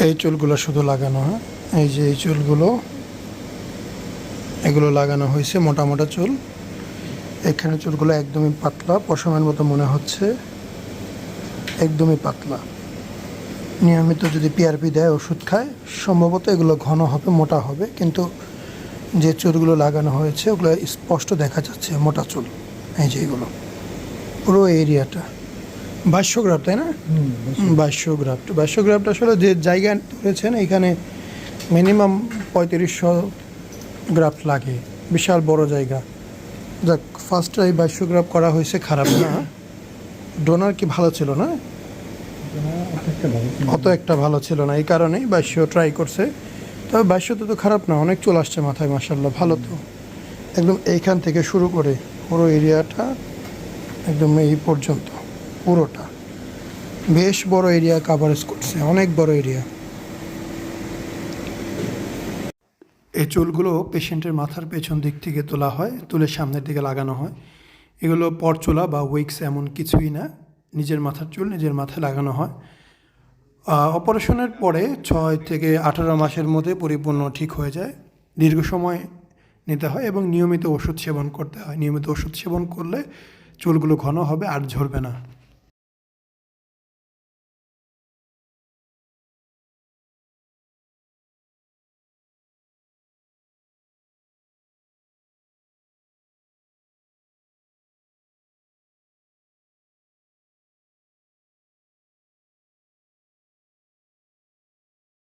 এই চুলগুলো শুধু লাগানো হয়, এই যে এই চুলগুলো, এগুলো লাগানো হয়েছে, মোটা মোটা চুল। এখানে চুলগুলো একদমই পাতলা, পশমের মতো মনে হচ্ছে, একদমই পাতলা। নিয়মিত যদি পিআরপি দেয়, ওষুধ খায়, সম্ভবত এগুলো ঘন হবে, মোটা হবে। কিন্তু যে চুলগুলো লাগানো হয়েছে ওগুলো স্পষ্ট দেখা যাচ্ছে মোটা চুল। এই যে এগুলো পুরো এরিয়াটা 2200 গ্রাফট, তাই না? 2200 গ্রাফট আসলে যে জায়গা ধরেছেন এখানে মিনিমাম 3500 গ্রাফট লাগে, বিশাল বড় জায়গা। যাক, ফার্স্ট এই 2200 গ্রাফট করা হয়েছে, খারাপ না। ডোনার কি ভালো ছিল না? অত একটা ভালো ছিল না, এই কারণেই 2200 ট্রাই করছে। তবে 2200 তো খারাপ না, অনেক চলে আসছে মাথায়, মাসাল্লাহ, ভালো তো। একদম এইখান থেকে শুরু করে পুরো এরিয়াটা একদম এই পর্যন্ত পুরোটা বেশ বড় এরিয়া কাভারেজ করছে, অনেক বড় এরিয়া। এই চুলগুলো পেশেন্টের মাথার পেছন দিক থেকে তোলা হয়, তুলে সামনের দিকে লাগানো হয়। এগুলো পরচুলা বা উইক্স এমন কিছুই না, নিজের মাথার চুল নিজের মাথায় লাগানো হয়। অপারেশনের পরে 6 থেকে 18 মাসের মধ্যে পরিপূর্ণ ঠিক হয়ে যায়। দীর্ঘ সময় নিতে হয় এবং নিয়মিত ওষুধ সেবন করতে হয়। নিয়মিত ওষুধ সেবন করলে চুলগুলো ঘন হবে আর ঝরবে না।